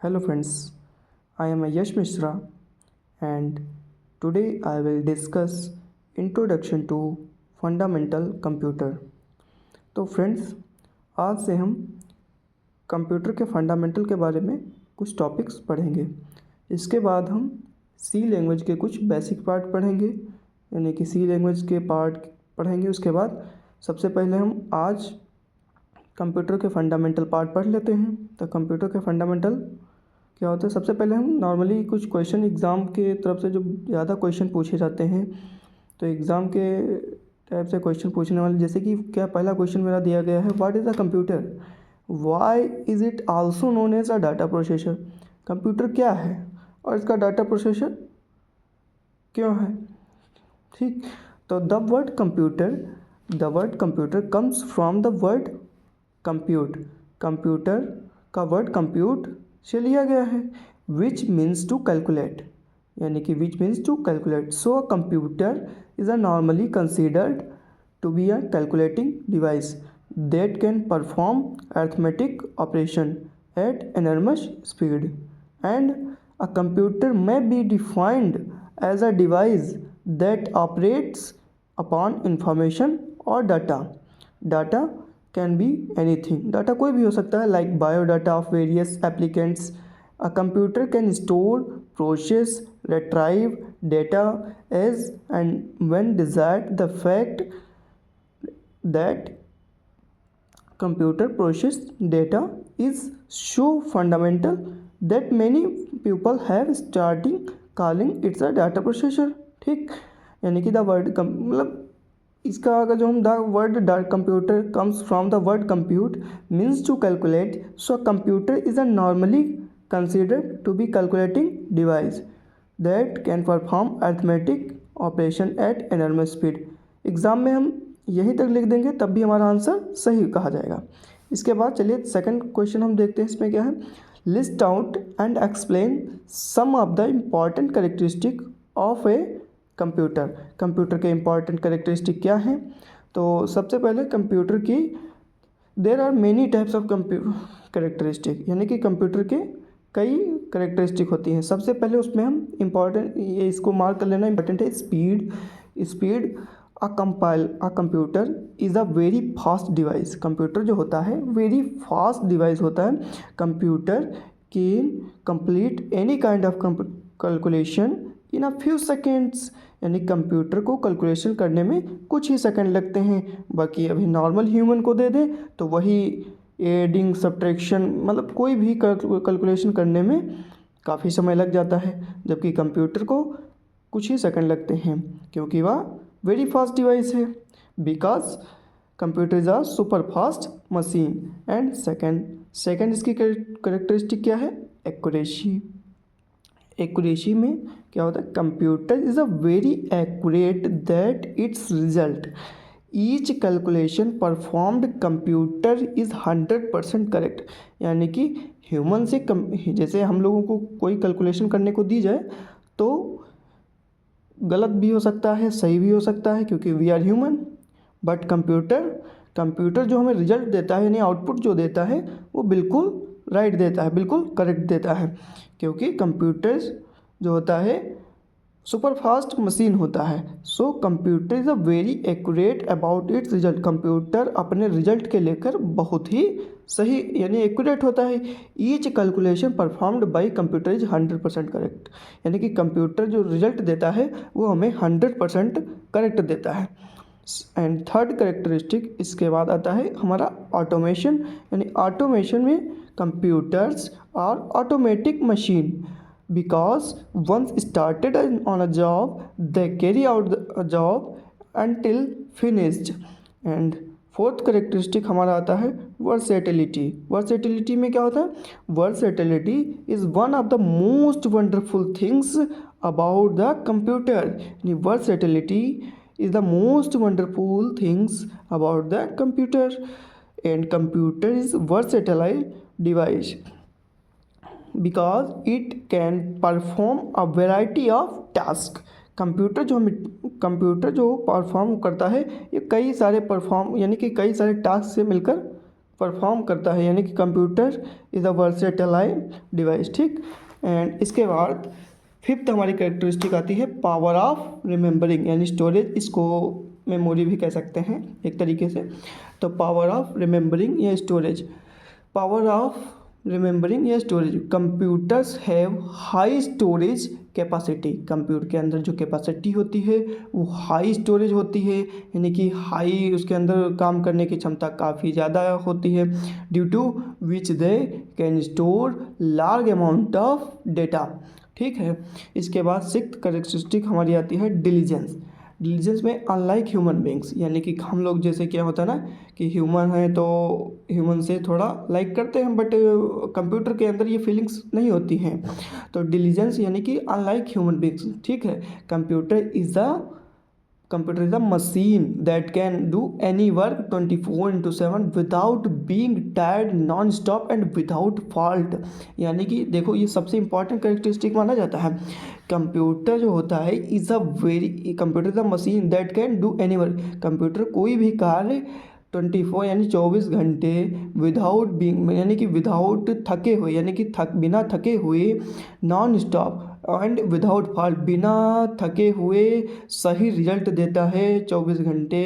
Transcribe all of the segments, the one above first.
Hello friends, I am Yash Mishra and today I will discuss Introduction to Fundamental Computer। तो friends, आज से हम computer के fundamental के बारे में कुछ टॉपिक्स पढ़ेंगे। इसके बाद हम सी लैंग्वेज के कुछ बेसिक पार्ट पढ़ेंगे, यानी कि सी लैंग्वेज के पार्ट पढ़ेंगे। उसके बाद सबसे पहले हम आज कंप्यूटर के फंडामेंटल पार्ट पढ़ लेते हैं। तो कंप्यूटर के फंडामेंटल क्या होता है, सबसे पहले हम नॉर्मली कुछ क्वेश्चन एग्ज़ाम के तरफ से जो ज़्यादा क्वेश्चन पूछे जाते हैं, तो एग्ज़ाम के टाइप से क्वेश्चन पूछने वाले, जैसे कि क्या पहला क्वेश्चन मेरा दिया गया है, what is a computer, why is it also known as a data processor. Computer क्या है और इसका डाटा प्रोसेसर क्यों है। ठीक, तो the word computer comes from the word compute. Computer का वर्ड कंप्यूट से लिया गया है, विच मीन्स टू कैलकुलेट, यानी कि which means to calculate. So a computer is a normally considered to be a calculating device that can perform arithmetic operation at enormous speed, and a computer may be defined as a device that operates upon information or data. Data can be anything, data कोई भी हो सकता है, like biodata of various applicants. A computer can store, process, retrieve data as and when desired. The fact that computer process data is so fundamental that many people have starting calling it a data processor। ठीक, यानी कि the word मतलब इसका अगर जो हम the word computer comes from the word compute means to calculate. So computer is a normally considered to be calculating device that can perform arithmetic operation at enormous speed. Exam में हम यहीं तक लिख देंगे तब भी हमारा आंसर सही कहा जाएगा। इसके बाद चलिए सेकंड क्वेश्चन हम देखते हैं। इसमें क्या है, list out and explain some of the important characteristic of a computer. Computer के इम्पॉर्टेंट करेक्टरिस्टिक क्या हैं। तो सबसे पहले कंप्यूटर की there are many types of characteristic, यानी कि कंप्यूटर के कई करेक्टरिस्टिक होती हैं। सबसे पहले उसमें हम इम्पॉर्टेंट, ये इसको मार्क कर लेना इम्पॉर्टेंट है, speed. A computer is a very fast device. Computer जो होता है वेरी फास्ट डिवाइस होता है। Computer can complete any kind of calculation in a few seconds, यानी कंप्यूटर को कैलकुलेशन करने में कुछ ही सेकंड लगते हैं। बाकी अभी नॉर्मल ह्यूमन को दे दें तो वही एडिंग सब्ट्रैक्शन मतलब कोई भी कैलकुलेशन करने में काफ़ी समय लग जाता है, जबकि कंप्यूटर को कुछ ही सेकंड लगते हैं, क्योंकि वह वेरी फास्ट डिवाइस है। Because computer is a super fast machine. And second इसकी करेक्टरिस्टिक क्या है, एक्यूरेसी। एक्यूरेसी में क्या होता है, computer is a very accurate that it's result each calculation performed computer is 100% correct. यानी कि ह्यूमन से जैसे हम लोगों को कोई कैलकुलेशन करने को दी जाए तो गलत भी हो सकता है, सही भी हो सकता है, क्योंकि we are human. But computer जो हमें रिजल्ट देता है, यानी आउटपुट जो देता है, वो बिल्कुल राइट देता है, बिल्कुल करेक्ट देता है, क्योंकि कंप्यूटर जो होता है सुपर फास्ट मशीन होता है। सो computer is a very accurate about it's result. Computer अपने रिजल्ट के लेकर बहुत ही सही यानी एक्यूरेट होता है। Each calculation performed by computer is 100% correct, यानी कि कंप्यूटर जो रिजल्ट देता है वो हमें 100% करेक्ट देता है। एंड थर्ड करेक्टरिस्टिक इसके बाद आता है हमारा ऑटोमेशन, यानी ऑटोमेशन में कंप्यूटर्स और automatic machine, because once started on a job they carry out a job until finished। and fourth characteristic हमारा आता है वर्सेटिलिटी। वर्सेटिलिटी में क्या होता है, versatility is one of the most wonderful things about the computer. Versatility is the most wonderful things about the computer. And computer is versatile device because it can perform a variety of task. Computer जो perform करता है ये कई सारे यानी कि कई सारे टास्क से मिलकर परफॉर्म करता है, यानी कि computer is a versatile device, ठीक। एंड इसके बाद फिफ्थ हमारी कैरेक्टरिस्टिक आती है पावर ऑफ रिमेंबरिंग, यानी स्टोरेज, इसको मेमोरी भी कह सकते हैं एक तरीके से। तो पावर ऑफ रिमेंबरिंग या स्टोरेज, पावर ऑफ रिमेंबरिंग या storage, computers have high storage capacity, computer के अंदर जो कैपेसिटी होती है वो हाई स्टोरेज होती है, यानी कि हाई उसके अंदर काम करने की क्षमता काफ़ी ज़्यादा होती है, due to which they can store large amount of data, ठीक है। इसके बाद सिक्स्थ कैरेक्टरिस्टिक हमारी आती है डिलीजेंस। डिलीजेंस में अनलाइक ह्यूमन बींग्स, यानी कि हम लोग जैसे क्या होता है ना कि ह्यूमन है तो ह्यूमन से थोड़ा लाइक करते हैं, बट कंप्यूटर के अंदर ये फीलिंग्स नहीं होती हैं। तो डिलीजेंस यानी कि अनलाइक ह्यूमन बींग्स, ठीक है। Computer is a machine that can do any work 24/7 without being tired, non-stop and without fault। यानी कि देखो ये सबसे इंपॉर्टेंट कैरेक्टरिस्टिक माना जाता है। कंप्यूटर जो होता है computer is a machine that can do any work, computer कोई भी कार्य 24 यानी 24 घंटे विदाउट बीइंग, यानी कि विदाउट थके हुए, यानी कि बिना थके हुए, non stop and without fault, बिना थके हुए सही रिजल्ट देता है 24 घंटे।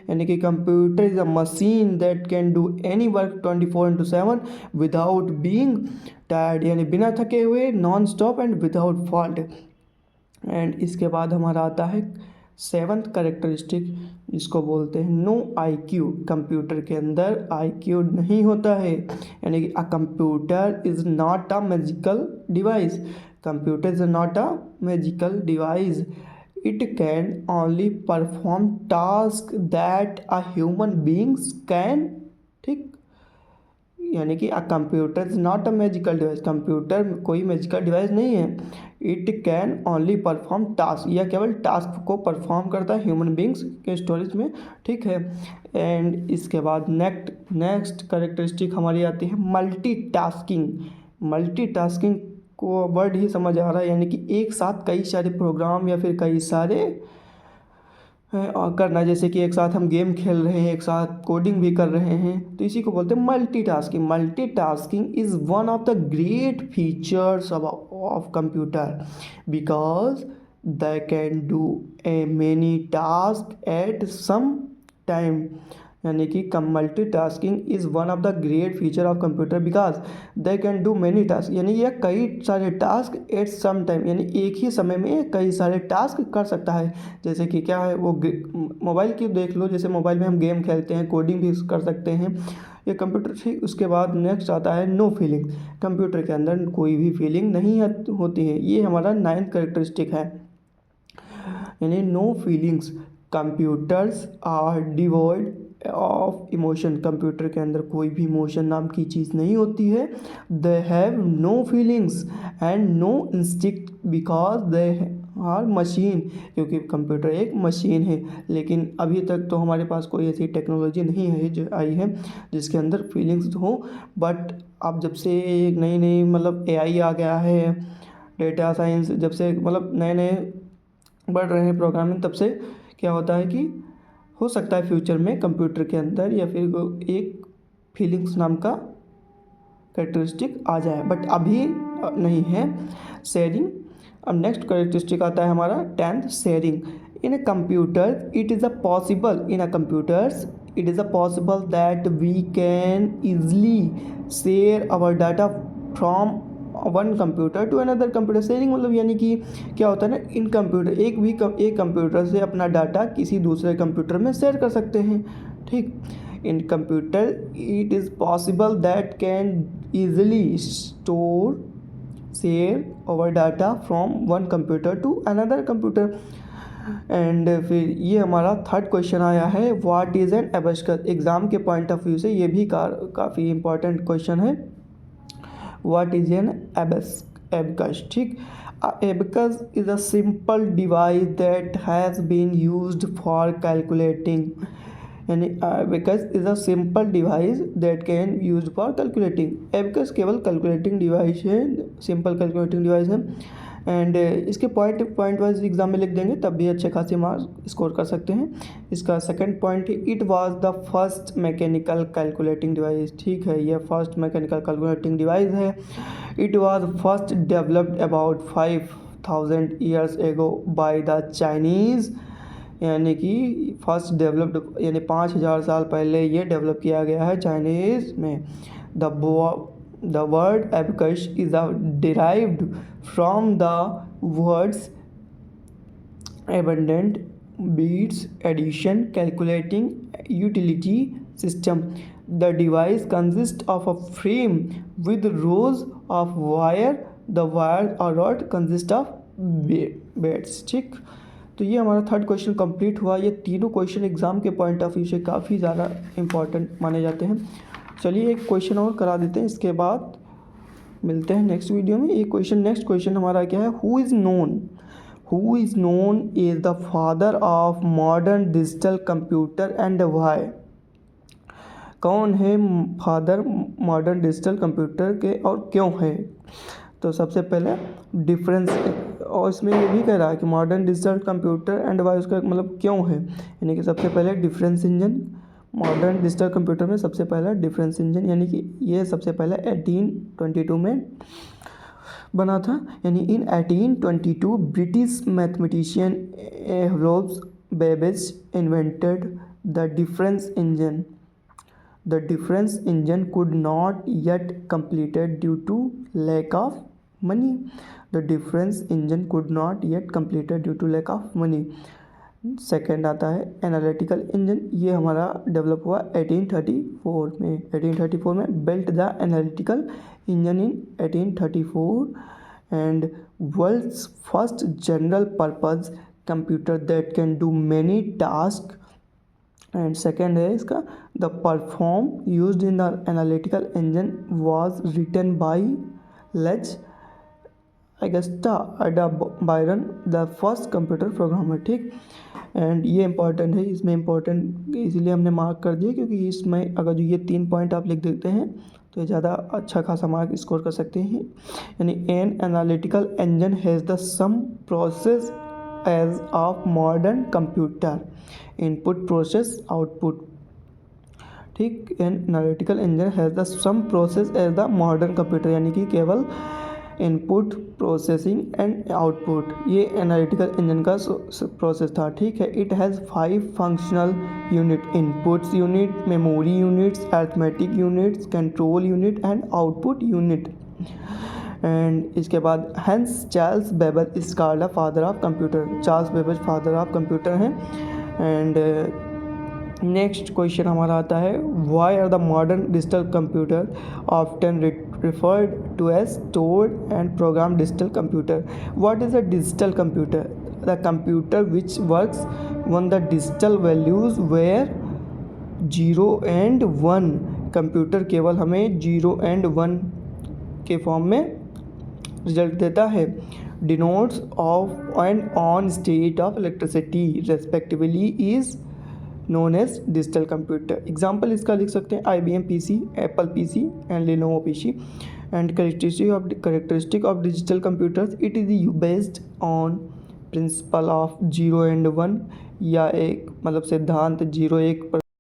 यानी कि computer is a machine that can do any work 24/7 without being tired, यानी बिना थके हुए, non stop and without fault. And इसके बाद हमारा आता है सेवन्थ कैरेक्टरिस्टिक, जिसको बोलते हैं नो IQ। कंप्यूटर के अंदर IQ नहीं होता है, यानी कि अ computer is not a magical device, computer is not a magical device, it can only perform task that a human beings can, ठीक। यानी कि अ computer is not a magical device, computer कोई मैजिकल डिवाइस नहीं है। It can only perform task, यह केवल task को perform करता है ह्यूमन बींग्स के स्टोरेज में, ठीक है। एंड इसके बाद नेक्स्ट कैरेक्टरिस्टिक हमारी आती है मल्टीटास्किंग। मल्टीटास्किंग को वर्ड ही समझ आ रहा है, यानी कि एक साथ कई सारे प्रोग्राम या फिर कई सारे करना, जैसे कि एक साथ हम गेम खेल रहे हैं, एक साथ कोडिंग भी कर रहे हैं, तो इसी को बोलते हैं multitasking. Multitasking is one of the great features of computer because they can do a many task at same time, यानी कि multitasking is one of the great feature of computer because they can do many task, यानी यह कई सारे task at same time, यानी एक ही समय में कई सारे टास्क कर सकता है। जैसे कि क्या है वो मोबाइल की देख लो, जैसे मोबाइल में हम गेम खेलते हैं, कोडिंग भी कर सकते हैं, ये कंप्यूटर, ठीक। उसके बाद नेक्स्ट आता है नो फीलिंग, कंप्यूटर के अंदर कोई भी फीलिंग नहीं होती है, ये हमारा 9th कैरेक्टरिस्टिक है, यानी no feelings. Computers are devoid of emotion, computer के अंदर कोई भी इमोशन नाम की चीज़ नहीं होती है। They have no feelings and no instinct because they are machine, क्योंकि कंप्यूटर एक मशीन है। लेकिन अभी तक तो हमारे पास कोई ऐसी टेक्नोलॉजी नहीं है जो आई है जिसके अंदर फीलिंग्स हो, बट अब जब से एक नई मतलब AI आ गया है, डेटा साइंस जब से मतलब नए बढ़ रहे हैं प्रोग्रामिंग, तब से क्या होता है कि हो सकता है फ्यूचर में कंप्यूटर के अंदर या फिर एक फीलिंग्स नाम का कैरेक्टरिस्टिक आ जाए, बट अभी नहीं है। शेयरिंग, अब नेक्स्ट कैरेक्टरिस्टिक आता है हमारा 10th sharing. In a computer it is a possible that we can easily share our data from one computer to another computer. Sharing मतलब यानी कि क्या होता है ना, इन कंप्यूटर एक कंप्यूटर से अपना डाटा किसी दूसरे कंप्यूटर में शेयर कर सकते हैं, ठीक। In computer it is possible that can easily share our data from one computer to another computer. And फिर ये हमारा थर्ड क्वेश्चन आया है, what is an abacus. Exam के पॉइंट ऑफ व्यू से ये भी काफ़ी इंपॉर्टेंट क्वेश्चन है। What is an abacus, ठीक। Abacus is a simple device that has been used for calculating, यानी abacus is a simple device that can used for calculating। abacus केवल calculating device है, simple calculating device है and इसके point wise exam में लिख देंगे तब भी अच्छे खासे मार्क्स स्कोर कर सकते हैं। इसका सेकंड पॉइंट है it was the first mechanical calculating device. ठीक है, यह फर्स्ट मैकेनिकल कैलकुलेटिंग डिवाइस है। It was first developed about 5000 years ago by the Chinese, यानी कि फर्स्ट डेवलप्ड यानी 5000 साल पहले ये डेवलप किया गया है चाइनीज़ में। The word abacus is derived from the words abundant, beats, addition, calculating, utility system. The device consists of a frame with rows of wire. The wire or rod consist of beads। ठीक, तो ये हमारा third question complete हुआ। ये तीनों question exam के point of view से काफ़ी ज़्यादा इंपॉर्टेंट माने जाते हैं। चलिए एक क्वेश्चन और करा देते हैं, इसके बाद मिलते हैं नेक्स्ट वीडियो में। एक क्वेश्चन, नेक्स्ट क्वेश्चन हमारा क्या है, who is known is the father of modern digital computer and why. कौन है फादर मॉडर्न डिजिटल कंप्यूटर के और क्यों है। तो सबसे पहले डिफरेंस, और इसमें ये भी कह रहा है कि modern digital computer and why, उसका मतलब क्यों है, यानी कि सबसे पहले difference engine. Modern digital computer में सबसे पहला डिफरेंस इंजन, यानी कि ये सबसे पहले 1822 में बना था। यानी इन 1822 ब्रिटिश मैथमेटिशियन एरोल्फ Babbage invented the difference engine. The difference engine could not yet completed due to lack of money. The difference engine could not yet completed due to lack of money. Second आता है analytical engine. ये हमारा develop हुआ 1834 में। 1834 में built the analytical engine in 1834 and world's first general purpose computer that can do many task. And second है इसका the perform used in the analytical engine was written by लेच Augusta Ada Byron the first computer programmer. ठीक, and ये important है, इसमें important इसलिए हमने mark कर दिया क्योंकि इसमें अगर जो ये 3 पॉइंट आप लिख देते हैं तो ये ज़्यादा अच्छा खासा मार्क स्कोर कर सकते हैं। यानी an analytical engine has the same process as of modern computer, input process output. ठीक, an analytical engine has the same process as the modern computer, यानी कि केवल इनपुट प्रोसेसिंग एंड आउटपुट ये analytical engine का process था। ठीक है, it has 5 functional unit, inputs unit, memory units, arithmetic units, control unit and output unit. And इसके बाद hence Charles Babbage is called the father of computer. Charles Babbage father of computer हैं। And next question हमारा आता है why are the modern digital computer often referred to as stored and programmed digital computer. What is a digital computer? The computer which works when the digital values were 0 and 1. Computer केवल हमें 0 and 1 के form में result देता है। Denotes of and on state of electricity respectively is known as digital computer. Example इसका लिख सकते हैं IBM PC, Apple PC and Lenovo PC। And characteristic of digital computers, it is based on principle of 0 and 1, या एक मतलब सिद्धांत 0 1